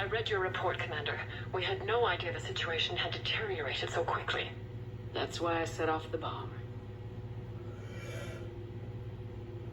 I read your report, Commander. We had no idea the situation had deteriorated so quickly. That's why I set off the bomb.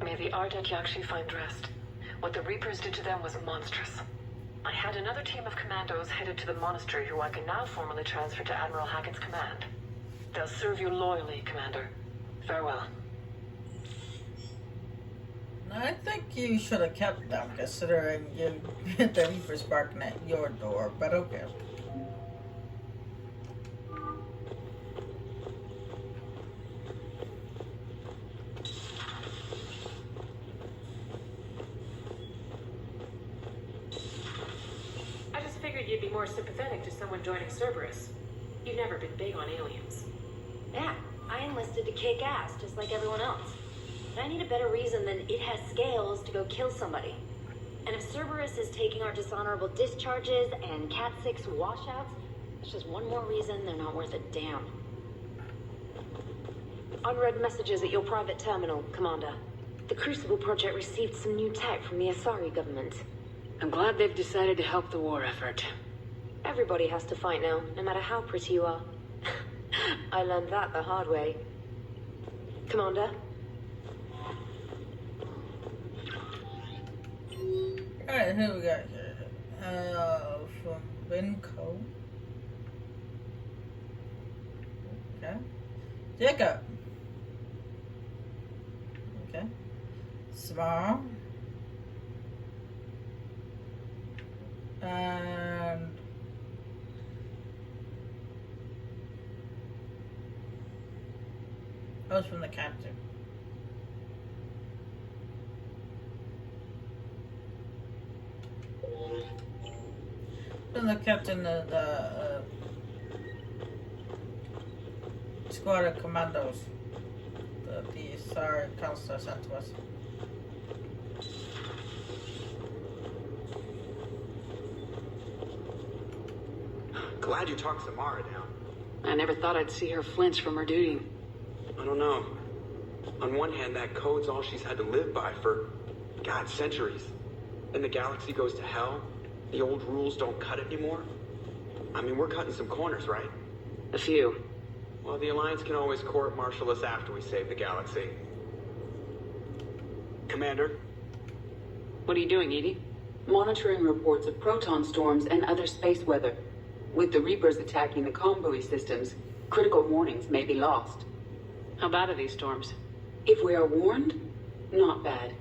May the Ardat Yakshi find rest. What the Reapers did to them was monstrous. I had another team of commandos headed to the monastery who I can now formally transfer to Admiral Hackett's command. They'll serve you loyally, Commander. Farewell. I think you should have kept them, considering you the Reapers barking at your door, but okay. I just figured you'd be more sympathetic to someone joining Cerberus. You've never been big on aliens. Yeah, I enlisted to kick ass, just like everyone else. But I need a better reason than it has scales to go kill somebody. And if Cerberus is taking our dishonorable discharges and Cat 6 washouts, that's just one more reason they're not worth a damn. Unread messages at your private terminal, Commander. The Crucible Project received some new tech from the Asari government. I'm glad they've decided to help the war effort. Everybody has to fight now, no matter how pretty you are. I learned that the hard way. Commander? Alright, who we got here? From Winco. Okay. Jacob. Okay. Small. And that was from the captain. From the captain of the squad of commandos that the Asari Council sent to us. Glad you talked Samara down. I never thought I'd see her flinch from her duty. I don't know. On one hand, that code's all she's had to live by for, God, centuries. And the galaxy goes to hell. The old rules don't cut anymore. I mean, we're cutting some corners, right? A few. Well, the Alliance can always court-martial us after we save the galaxy. Commander? What are you doing, Edie? Monitoring reports of proton storms and other space weather. With the Reapers attacking the comm buoy systems, critical warnings may be lost. How bad are these storms? If we are warned, not bad.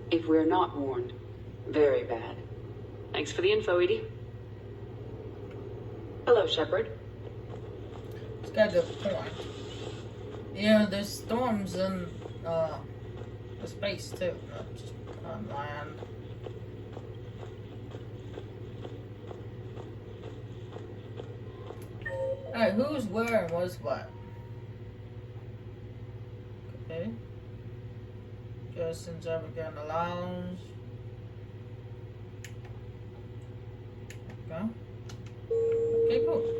If we're not warned, very bad. Thanks for the info, Edie. Hello, Shepard. It's got a good point. You know, there's storms in the space too, not just on land. Alright, who's where and what's what? Okay. Justin's over here in the lounge. Okay. Okay, cool.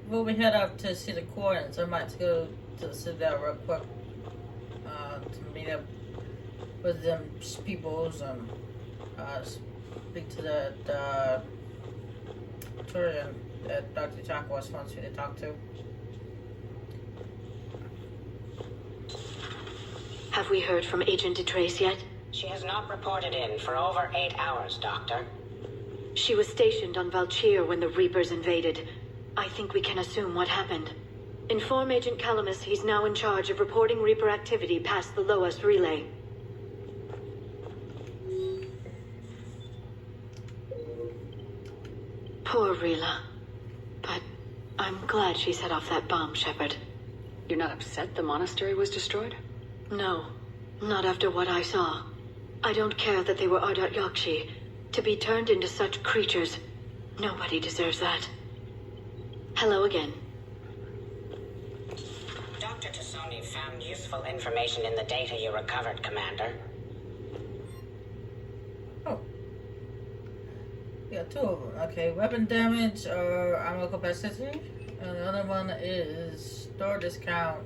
Before we head up to see the coordinates, I might go to the Citadel real quick to meet up with them peoples and speak to the Turian that Dr. Chakwas wants me to talk to. Have we heard from Agent DeTrace yet? She has not reported in for over 8 hours, Doctor. She was stationed on Valchir when the Reapers invaded. I think we can assume what happened. Inform Agent Calamus he's now in charge of reporting Reaper activity past the Loas relay. Poor Rila. But I'm glad she set off that bomb, Shepard. You're not upset the monastery was destroyed? No, not after what I saw. I don't care that they were Ardat Yakshi. To be turned into such creatures, nobody deserves that. Hello again. Dr. Tassoni found useful information in the data you recovered, Commander. Oh. Yeah, two of them. Okay, weapon damage or ammo capacity. And the other one is store discount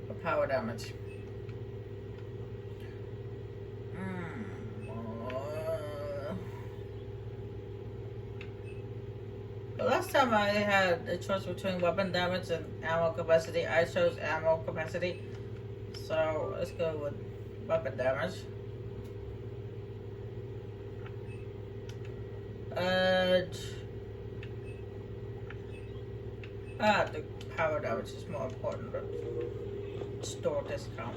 for power damage. The last time I had a choice between weapon damage and ammo capacity, I chose ammo capacity. So let's go with weapon damage. The power damage is more important, but store discount.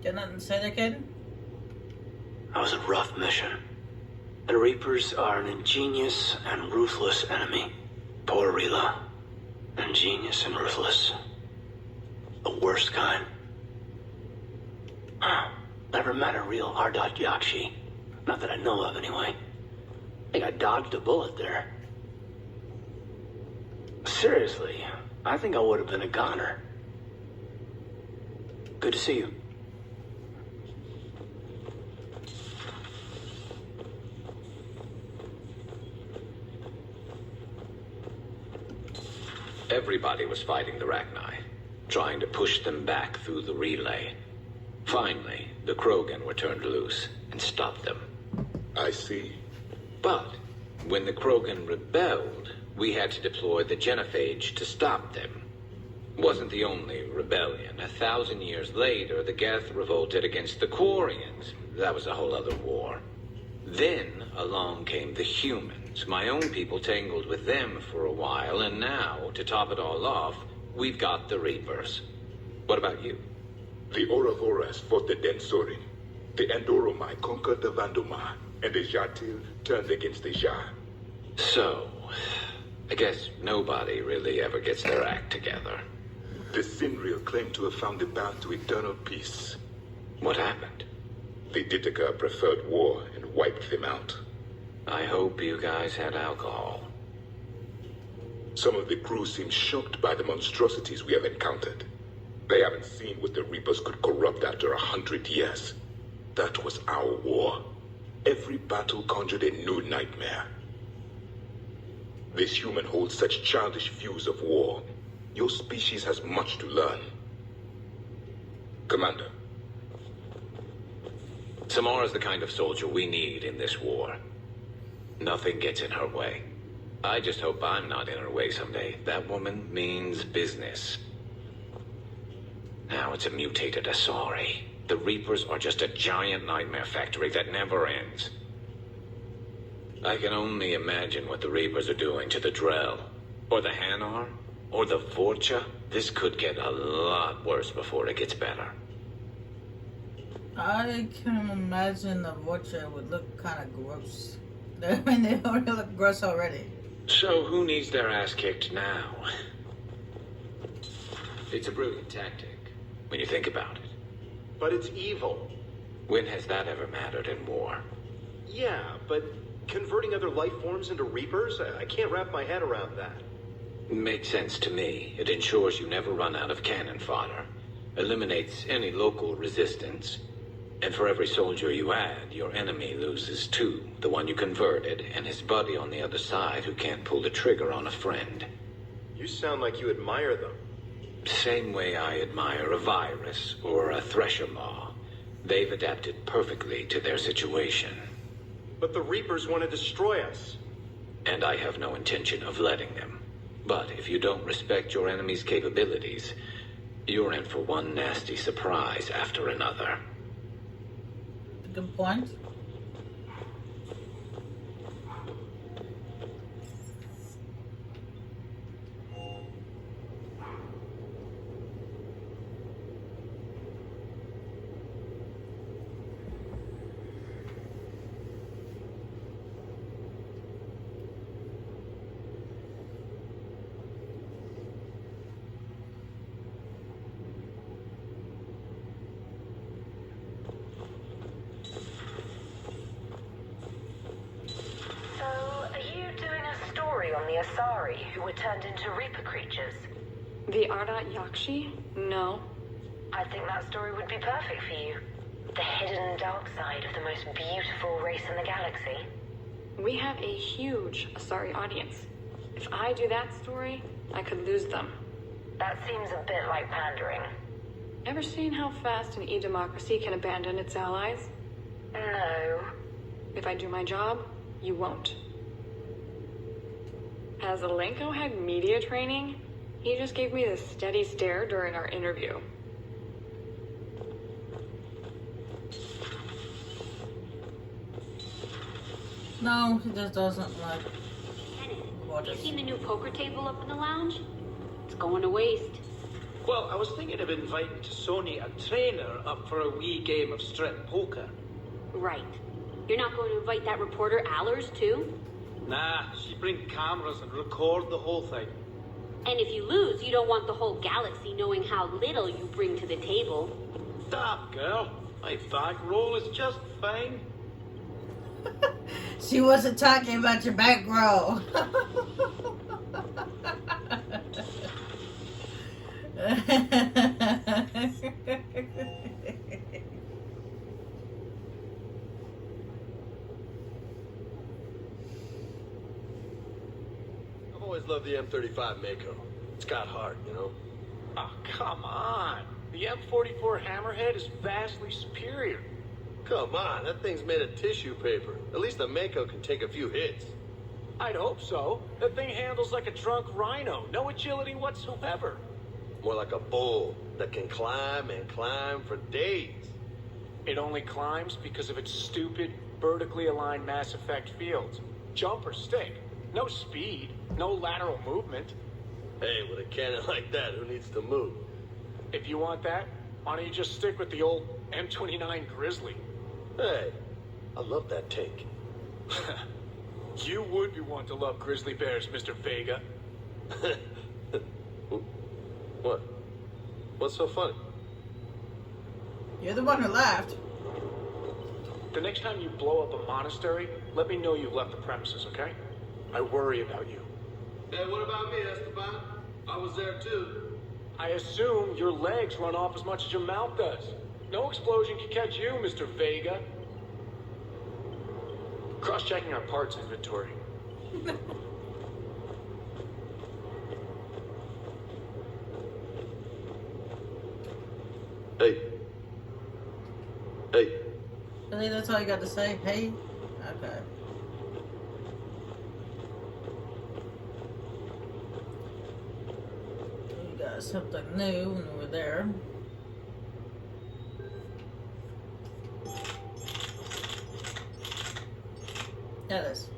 Got nothing to say there, kid? That was a rough mission. The Reapers are an ingenious and ruthless enemy. Poor Rila. Ingenious and ruthless. The worst kind. Never met a real Ardat Yakshi. Not that I know of, anyway. I think I dodged a bullet there. Seriously, I think I would have been a goner. Good to see you. Everybody was fighting the Rachni, trying to push them back through the relay. Finally, the Krogan were turned loose and stopped them. I see. But when the Krogan rebelled, we had to deploy the Genophage to stop them. Wasn't the only rebellion. 1,000 years later, the Geth revolted against the Quarians. That was a whole other war. Then along came the humans. My own people tangled with them for a while, and now, to top it all off, we've got the Reapers. What about you? The Ouroboros fought the Densorin. The Andoromai conquered the Vandoma, and the Jatil turned against the Jah. So, I guess nobody really ever gets their act together. The Sinriel claimed to have found the path to eternal peace. What happened? The Ditaka preferred war and wiped them out. I hope you guys had alcohol. Some of the crew seem shocked by the monstrosities we have encountered. They haven't seen what the Reapers could corrupt after 100 years. That was our war. Every battle conjured a new nightmare. This human holds such childish views of war. Your species has much to learn. Commander. Samara's the kind of soldier we need in this war. Nothing gets in her way. I just hope I'm not in her way someday. That woman means business. Now it's a mutated Asari. The Reapers are just a giant nightmare factory that never ends. I can only imagine what the Reapers are doing to the Drell, or the Hanar, or the Vorcha. This could get a lot worse before it gets better. I can imagine the Vorcha would look kind of gross. I mean, they already look gross already. So who needs their ass kicked now? It's a brilliant tactic, when you think about it. But it's evil. When has that ever mattered in war? Yeah, but converting other life forms into Reapers? I can't wrap my head around that. Makes sense to me. It ensures you never run out of cannon fodder. Eliminates any local resistance. And for every soldier you add, your enemy loses two. The one you converted, and his buddy on the other side who can't pull the trigger on a friend. You sound like you admire them. Same way I admire a virus or a thresher maw. They've adapted perfectly to their situation. But the Reapers want to destroy us. And I have no intention of letting them. But if you don't respect your enemy's capabilities, you're in for one nasty surprise after another. Good point. Asari who were turned into Reaper creatures? The Ardat Yakshi? No. I think that story would be perfect for you. The hidden dark side of the most beautiful race in the galaxy. We have a huge Asari audience. If I do that story, I could lose them. That seems a bit like pandering. Ever seen how fast an e-democracy can abandon its allies? No. If I do my job, you won't. Has Alenko had media training? He just gave me this steady stare during our interview. No, he just doesn't like You seen the new poker table up in the lounge? It's going to waste. Well, I was thinking of inviting to Sony a trainer up for a wee game of strip poker. Right. You're not going to invite that reporter Allers, too? Nah, she'd bring cameras and record the whole thing. And if you lose, you don't want the whole galaxy knowing how little you bring to the table. Stop, girl. My back roll is just fine. She wasn't talking about your bankroll. I've always loved the M35 Mako. It's got heart, you know? Oh, come on. The M44 Hammerhead is vastly superior. Come on, that thing's made of tissue paper. At least the Mako can take a few hits. I'd hope so. That thing handles like a drunk rhino. No agility whatsoever. More like a bull that can climb and climb for days. It only climbs because of its stupid, vertically aligned Mass Effect fields. Jump or stick. No speed. No lateral movement. Hey, with a cannon like that, who needs to move? If you want that, why don't you just stick with the old M29 Grizzly? Hey, I love that tank. You would be one to love grizzly bears, Mr. Vega. What? What's so funny? You're the one who laughed. The next time you blow up a monastery, let me know you've left the premises, okay? I worry about you. Hey, what about me, Esteban? I was there too. I assume your legs run off as much as your mouth does. No explosion can catch you, Mr. Vega. Cross-checking our parts inventory. Hey. Hey. Really, that's all you got to say? Hey? Okay. You got something new when we were there. Yeah, it is.